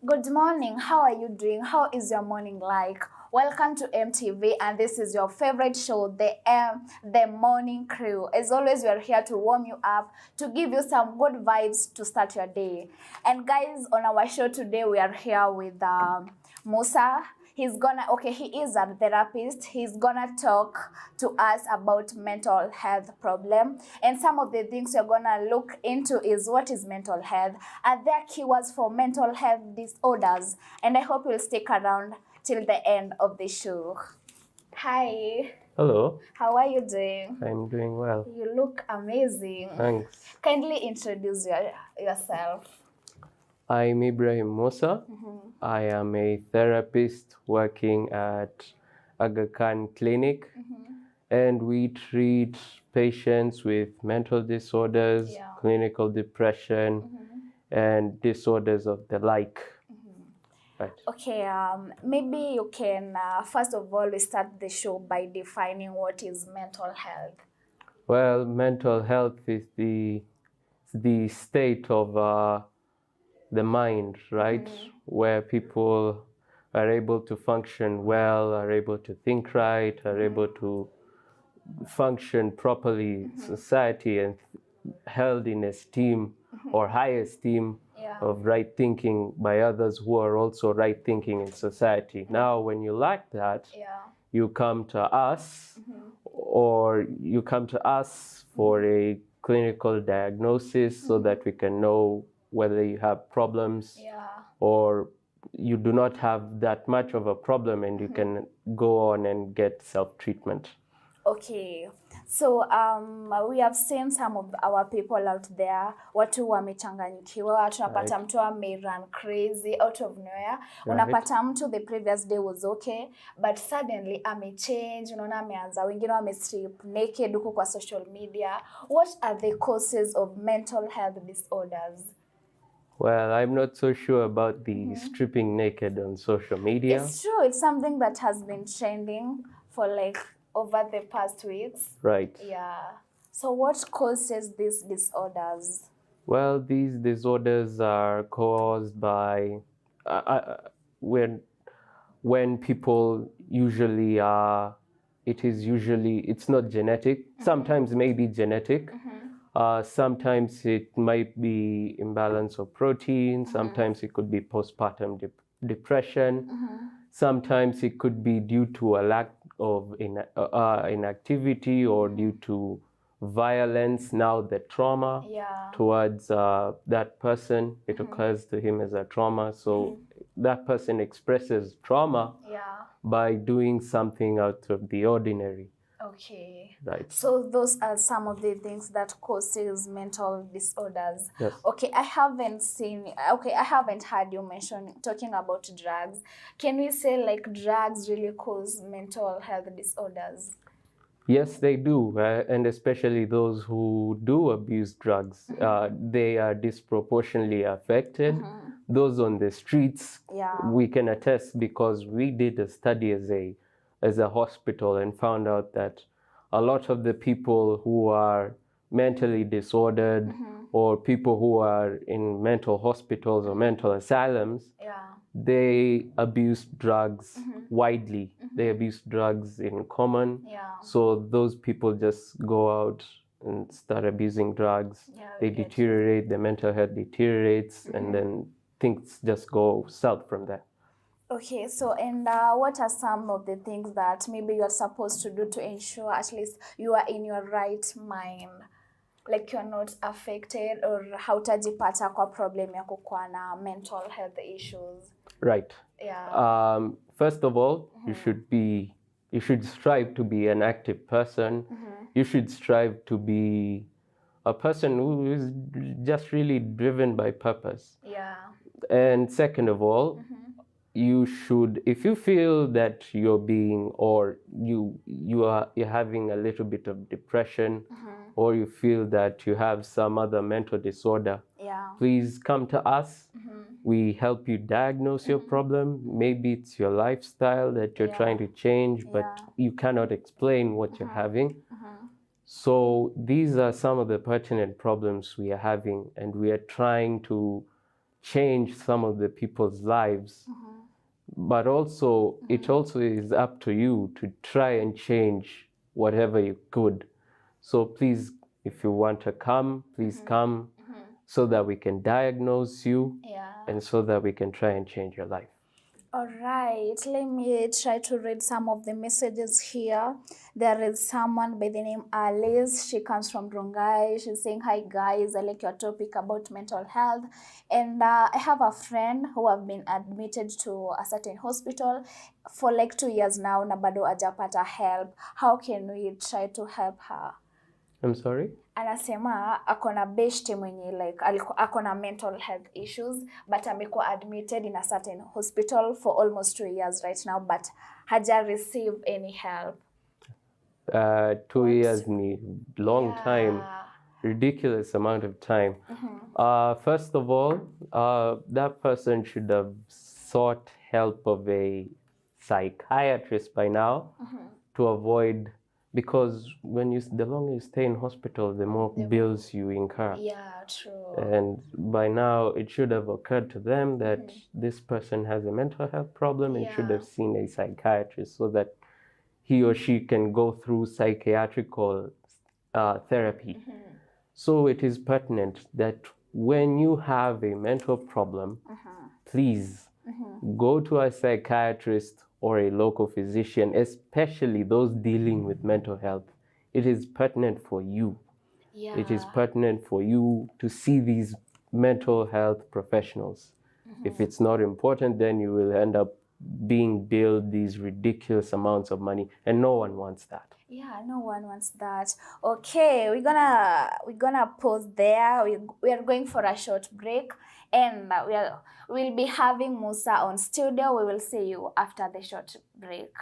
Good morning. How are you doing? How is your morning like? Welcome to MTV, and this is your favorite show, the Morning Crew. As always, we are here to warm you up, to give you some good vibes to start your day. And guys, on our show today, we are here with Musa. He is a therapist. He's gonna talk to us about mental health problem. And some of the things we're gonna look into is what is mental health? Are there keywords for mental health disorders? And I hope you'll stick around till the end of the show. Hi. Hello. How are you doing? I'm doing well. You look amazing. Thanks. Kindly introduce yourself. I'm Ibrahim Musa. I am a therapist working at Aga Khan Clinic, and we treat patients with mental disorders, clinical depression, and disorders of the like. Right. Okay, maybe you can, first of all, we start the show by defining what is mental health. Well, mental health is the state of the mind, right? Where people are able to function well, are able to think right, are able to function properly in society and held in esteem or high esteem of right thinking by others who are also right thinking in society. Now, when you lack that, you come to us or you come to us for a clinical diagnosis so that we can know whether you have problems or you do not have that much of a problem and you can go on and get self-treatment. Okay, so we have seen some of our people out there, watu wamechanganyikiwa, tunapata mtu run crazy out of nowhere. Unapata mtu the previous day was okay, but suddenly amechange, unaona ameanza, wengine wamestrip naked huko kwa social media. What are the causes of mental health disorders? Well, I'm not so sure about the stripping naked on social media. It's true, it's something that has been trending for like over the past weeks. Right. Yeah. So what causes these disorders? Well, these disorders are caused by when people usually are, it's not genetic. Sometimes maybe genetic. Sometimes it might be imbalance of protein. Sometimes it could be postpartum depression. Sometimes it could be due to a lack of inactivity or due to violence. Now the trauma towards that person, it occurs to him as a trauma. So that person expresses trauma by doing something out of the ordinary. Okay. Right. So those are some of the things that causes mental disorders. Yes. Okay, I haven't heard you talking about drugs. Can we say like drugs really cause mental health disorders? Yes, they do, and especially those who do abuse drugs, they are disproportionately affected. Those on the streets, we can attest because we did a study as a hospital and found out that a lot of the people who are mentally disordered or people who are in mental hospitals or mental asylums, they abuse drugs widely. They abuse drugs in common. So those people just go out and start abusing drugs. They deteriorate, their mental health deteriorates, and then things just go south from there. Okay, so and what are some of the things that maybe you're supposed to do to ensure at least you are in your right mind? Like you're not affected or hautajipata kwa problem ya kukuwa na mental health issues. Right. Yeah. First of all, you should strive to be an active person. You should strive to be a person who is just really driven by purpose. Yeah. And second of all, you should, if you feel that you're being or you're having a little bit of depression or you feel that you have some other mental disorder, please come to us. We help you diagnose your problem. Maybe it's your lifestyle that you're trying to change, but you cannot explain what you're having. So these are some of the pertinent problems we are having, and we are trying to change some of the people's lives. But also, it also is up to you to try and change whatever you could. So please, if you want to come, please come so that we can diagnose you Yeah. and so that we can try and change your life. All right, let me try to read some of the messages here. There is someone by the name Alice. She comes from Rongai. She's saying, "Hi guys, I like your topic about mental health, and I have a friend who have been admitted to a certain hospital for like 2 years now. Na bado hajapata help. How can we try to help her?" I'm sorry? Anasema akona beshte mwenye like akona mental health issues but amekuwa admitted in a certain hospital for almost 2 years right now but haja receive any help. 2 years ni long time, ridiculous amount of time. First of all, that person should have sought help of a psychiatrist by now to avoid, because when the longer you stay in hospital, the more bills you incur. Yeah, true. And by now, it should have occurred to them that this person has a mental health problem and should have seen a psychiatrist so that he or she can go through psychiatrical therapy. So it is pertinent that when you have a mental problem, please go to a psychiatrist or a local physician, especially those dealing with mental health. It is pertinent for you. Yeah. It is pertinent for you to see these mental health professionals. If it's not important, then you will end up being billed these ridiculous amounts of money, and no one wants that. Yeah, no one wants that. Okay, we're gonna pause there. We are going for a short break, and we'll be having Musa on studio. We will see you after the short break.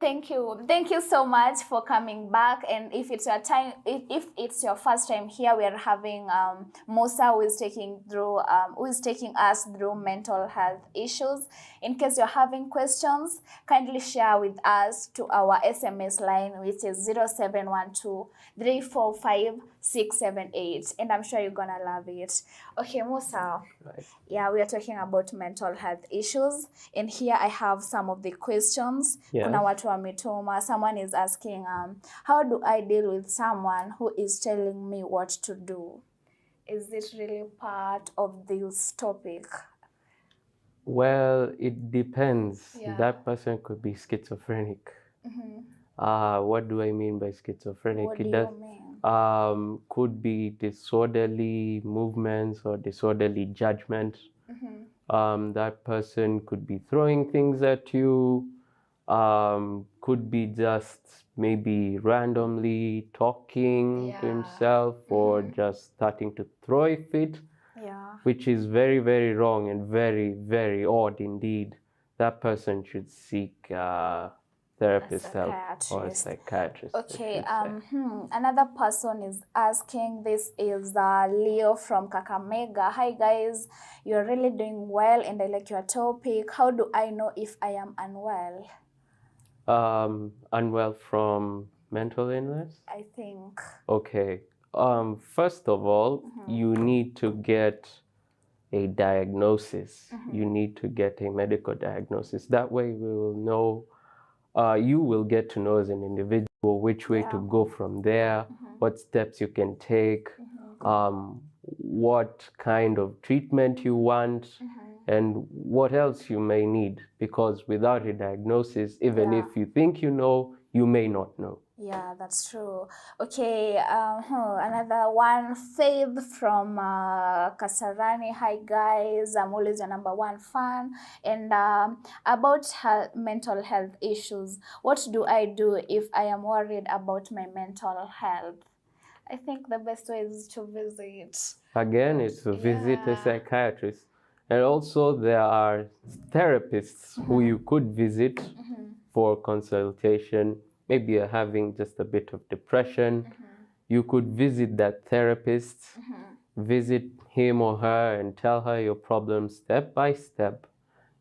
Thank you so much for coming back. And if it's it's your first time here, we are having Musa who is taking us through mental health issues. In case you're having questions, kindly share with us to our SMS line, which is 0712 345 678, and I'm sure you're gonna love it. Okay, Musa. Right. Yeah, we are talking about mental health issues, and here I have some of the questions. Yes. Kuna watu wametuma. Someone is asking, how do I deal with someone who is telling me what to do? Is it really part of this topic? Well, it depends. Yeah. That person could be schizophrenic. What do I mean by schizophrenic? What do you mean? Could be disorderly movements or disorderly judgment. That person could be throwing things at you. Could be just maybe randomly talking to himself or just starting to throw a fit. Yeah. Which is very, very wrong and very, very odd indeed. That person should seek therapist help or a psychiatrist. Okay, another person is asking, this is Leo from Kakamega. Hi guys, you're really doing well and I like your topic. How do I know if I am unwell? Unwell from mental illness? I think. Okay. First of all, you need to get a diagnosis. You need to get a medical diagnosis. That way we will know, you will get to know as an individual which way to go from there, what steps you can take, what kind of treatment you want, and what else you may need. Because without a diagnosis, even if you think you know, you may not know. Yeah, that's true. Okay, another one, Faith from Kasarani. Hi guys, I'm always your #1 fan. And about mental health issues, what do I do if I am worried about my mental health? I think the best way is to visit. Again, it's to visit a Yeah. psychiatrist. And also, there are therapists who you could visit for consultation. Maybe you're having just a bit of depression. You could visit that therapist, visit him or her, and tell her your problems step by step.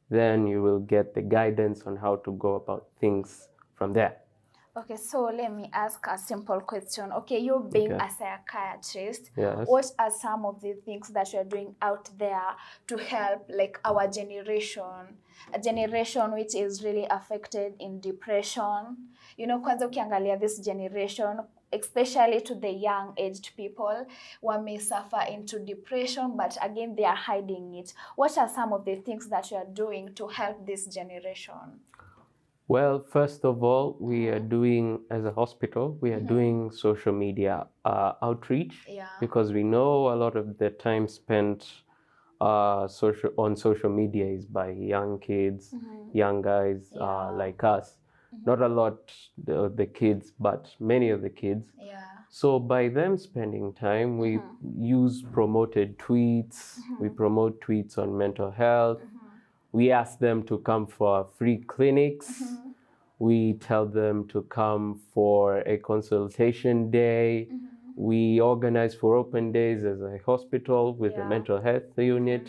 Then you will get the guidance on how to go about things from there. Okay, so let me ask a simple question. Okay, you being Okay. a psychiatrist, Yes. what are some of the things that you're doing out there to help like our generation, a generation which is really affected in depression? You know, kwanza ukiangalia this generation, especially to the young aged people, one may suffer into depression, but again, they are hiding it. What are some of the things that you are doing to help this generation? Well, first of all, we are doing, as a hospital, we are doing social media outreach Yeah. because we know a lot of the time spent on social media is by young kids, young guys Yeah. like us. Not a lot of the kids, but many of the kids. Yeah. So by them spending time, we use promoted tweets. We promote tweets on mental health. We ask them to come for free clinics. We tell them to come for a consultation day. We organize for open days as a hospital with a Yeah. mental health unit.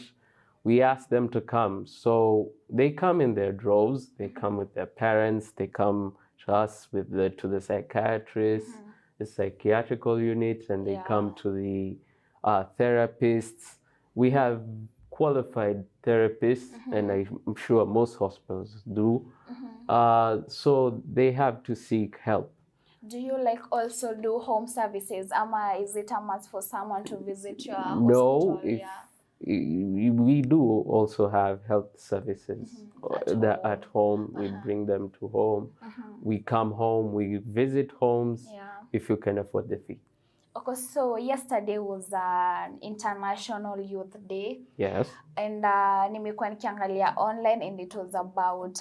We ask them to come. So they come in their droves. They come with their parents. They come to us to the psychiatrist, the psychiatrical unit, and they Yeah. come to the therapists. We have qualified therapists, and I'm sure most hospitals do. So they have to seek help. Do you like also do home services? Ama is it a must for someone to visit your No, hospital? if Yeah. we do also have health services at home. We bring them to home. We come home. We visit homes Yeah. if you can afford the fee. Okay, so yesterday was an International Youth Day. Yes. And nimekuwa nikiangalia online and it was about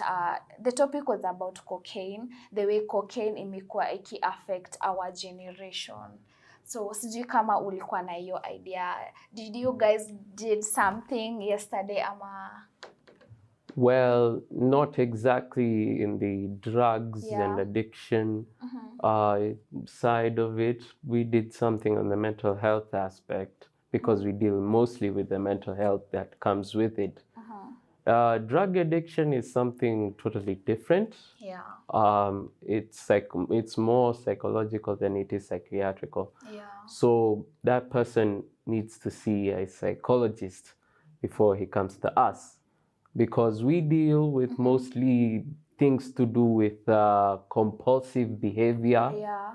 the topic was about cocaine, the way cocaine imekuwa iki affect our generation. So sijui kama ulikuwa na hiyo idea. Did you guys did something yesterday ama? Well, not exactly in the drugs Yeah. and addiction side of it. We did something on the mental health aspect because we deal mostly with the mental health that comes with it. Drug addiction is something totally different. Yeah. It's more psychological than it is psychiatrical. Yeah. So that person needs to see a psychologist before he comes to us, because we deal with mostly things to do with compulsive behavior. Yeah.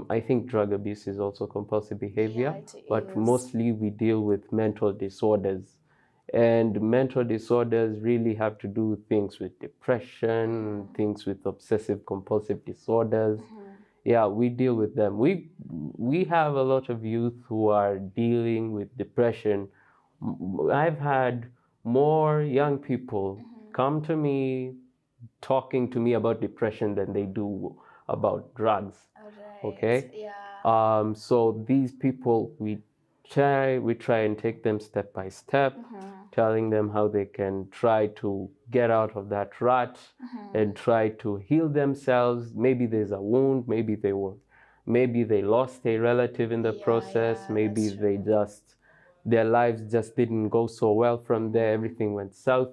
I think drug abuse is also compulsive behavior, Yeah, it but is. mostly we deal with mental disorders. And mental disorders really have to do things with depression, things with obsessive compulsive disorders. Yeah, we deal with them. We have a lot of youth who are dealing with depression. I've had more young people come to me talking to me about depression than they do about drugs. Alright. Okay. Yeah. So these people, we try and take them step by step, telling them how they can try to get out of that rut and try to heal themselves. Maybe there's a wound, maybe they lost a relative in the Yeah, process, yeah, maybe that's their lives just didn't go so well from there, everything went south.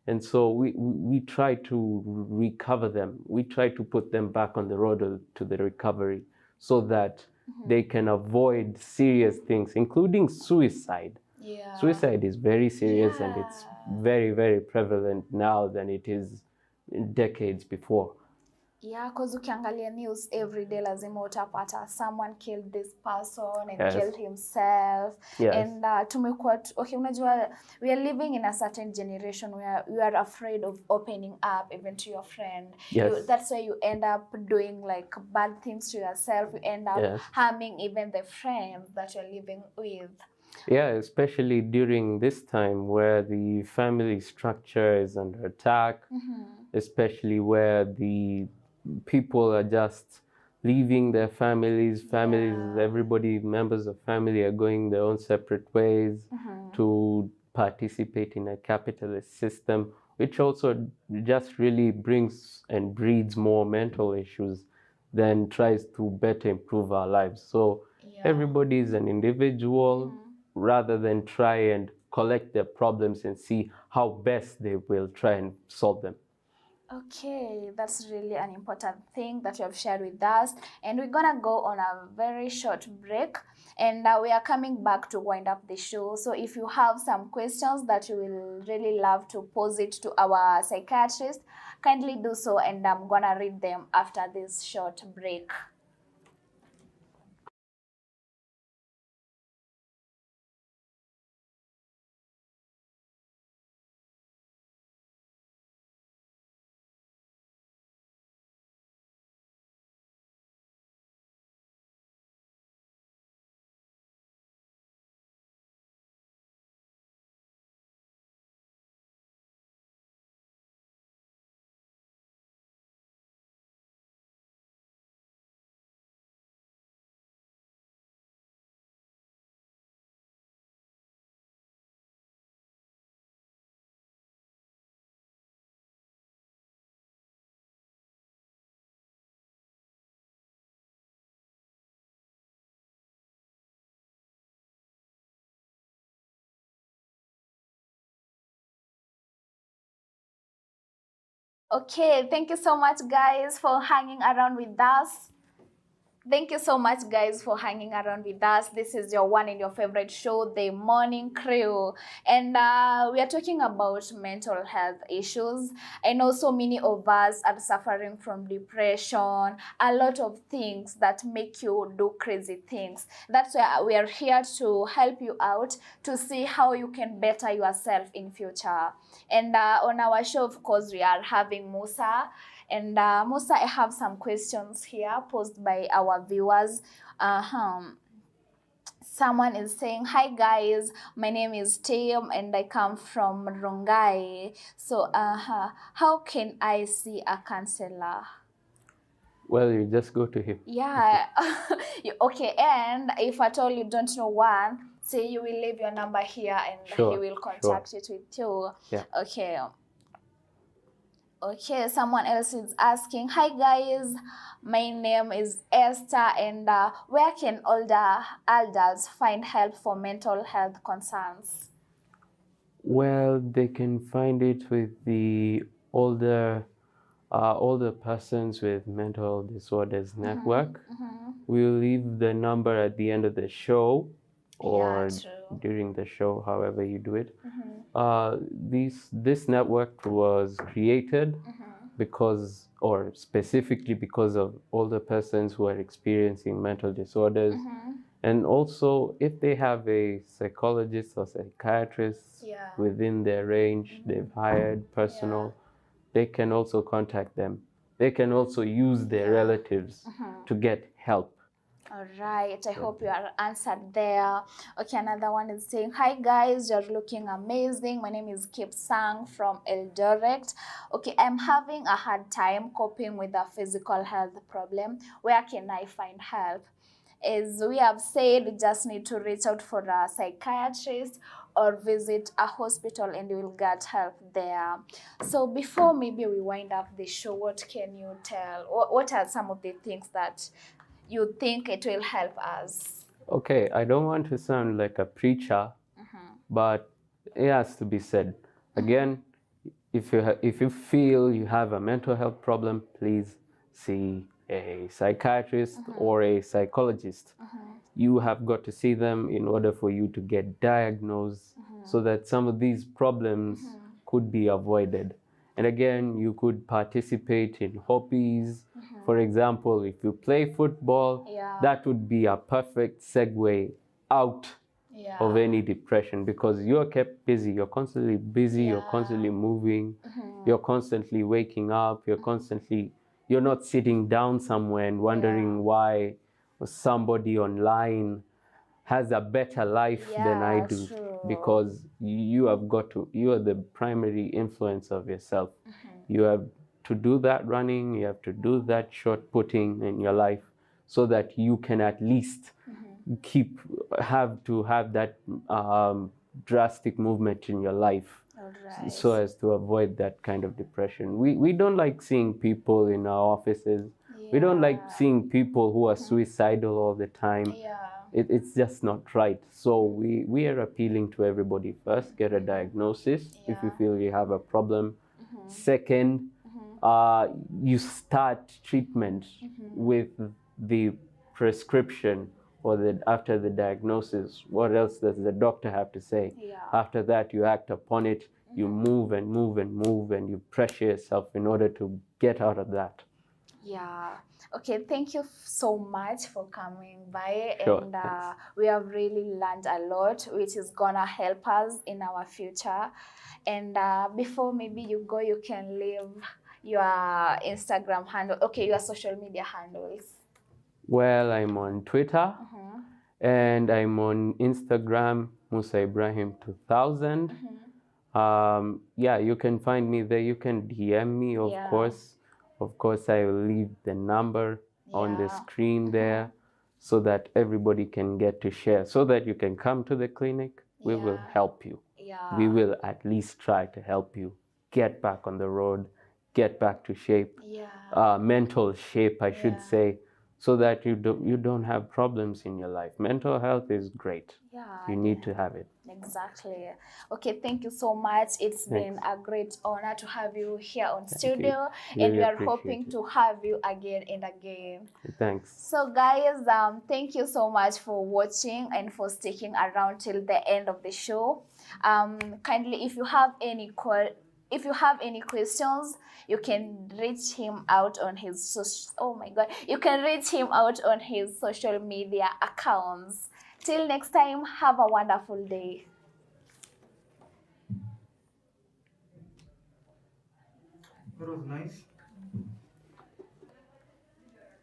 And so we try to recover them. We try to put them back on the road to the recovery so that they can avoid serious things, including suicide. Yeah. Suicide is very serious and it's Yeah. very, very prevalent now than it is in decades before. Yeah, because ukiangalia news every day lazima utapata someone killed this person and Yes. killed himself. Yes. And tumekuwa okay, unajua we are living in a certain generation where you are afraid of opening up even to your friend. Yes. That's why you end up doing like bad things to yourself. You end up Yes. harming even the friends that you're living with. Yeah, especially during this time where the family structure is under attack, especially where the people are just leaving their families, everybody, members of family are going their own separate ways to participate in a capitalist system, which also just really brings and breeds more mental issues than tries to better improve our lives. So everybody is an individual rather than try and collect their problems and see how best they will try and solve them. Okay, that's really an important thing that you have shared with us. And we're gonna go on a very short break, and we are coming back to wind up the show. So if you have some questions that you will really love to pose it to our psychiatrist, kindly do so, and I'm gonna read them after this short break. Okay, thank you so much, guys, for hanging around with us. Thank you so much, guys, for hanging around with us. This is your one and your favorite show, The Morning Crew. And we are talking about mental health issues. I know so many of us are suffering from depression, a lot of things that make you do crazy things. That's why we are here to help you out to see how you can better yourself in future. And on our show, of course, we are having Musa. And Musa, I have some questions here posed by our viewers. Someone is saying, hi guys, my name is Tim and I come from Rongai. So how can I see a counselor? Well, you just go to him. Yeah. Okay, and if at all you don't know one, say you will leave your number here and Sure, he will contact it with you. Yeah. Okay. Okay, someone else is asking, hi guys, my name is Esther, and where can older adults find help for mental health concerns? Well, they can find it with the older persons with mental disorders network. We'll leave the number at the end of the show or true. during the show, however you do it. This network was created because, or specifically because of older persons who are experiencing mental disorders. And also, if they have a psychologist or psychiatrist within their range, they've hired personal, they can also contact them. They can also use their relatives to get help. All right, I hope you are answered there. Okay, another one is saying, hi guys, you're looking amazing. My name is Kip Sang from Eldoret. Okay, I'm having a hard time coping with a physical health problem. Where can I find help? As we have said, we just need to reach out for a psychiatrist or visit a hospital and you will get help there. So before maybe we wind up the show, what can you tell? What are some of the things that you think it will help us? Okay, I don't want to sound like a preacher, but it has to be said. Again, if you feel you have a mental health problem, please see a psychiatrist or a psychologist. You have got to see them in order for you to get diagnosed so that some of these problems could be avoided. And again, you could participate in hobbies. For example, if you play football, that would be a perfect segue out of any depression because you're kept busy. You're constantly busy, you're constantly moving, you're constantly waking up, you're not sitting down somewhere and wondering why somebody online has a better life than I do. True. Because you are the primary influence of yourself. You have to do that running, you have to do that short putting in your life so that you can at least have that drastic movement in your life, All right. so as to avoid that kind of depression. We don't like seeing people in our offices. We don't like Yeah. seeing people who are suicidal all the time. Yeah. It's just not right. So we are appealing to everybody. First, get a diagnosis if you Yeah. feel you have a problem. Second, you start treatment with the prescription or after the diagnosis. What else does the doctor have to say? Yeah. After that, you act upon it. You move and move and move, and you pressure yourself in order to get out of that. Yeah. Okay, thank you so much for coming by. Sure, And thanks. we have really learned a lot, which is gonna help us in our future. And before maybe you go, you can leave your Instagram handle, okay, your social media handles. Well, I'm on Twitter and I'm on Instagram, Musa Ibrahim 2000. Yeah, you can find me there. You can DM me, of Yeah. course. Of course, I will leave the number on the Yeah. screen there so that everybody can get to share, so that you can come to the clinic. We will Yeah. help you. Yeah. We will at least try to help you get back on the road, get back to shape, Yeah. mental shape, I should Yeah. say, so that you don't have problems in your life. Mental health is great. Yeah. You need to have it. Exactly. Okay, thank you so much. It's been a great honor to have you here on studio, and Really we are appreciate hoping it. to have you again and again. Thanks. So guys, thank you so much for watching and for sticking around till the end of the show. Kindly, if you have any questions, you can reach him out on his you can reach him out on his social media accounts. Till next time, have a wonderful day. That was nice.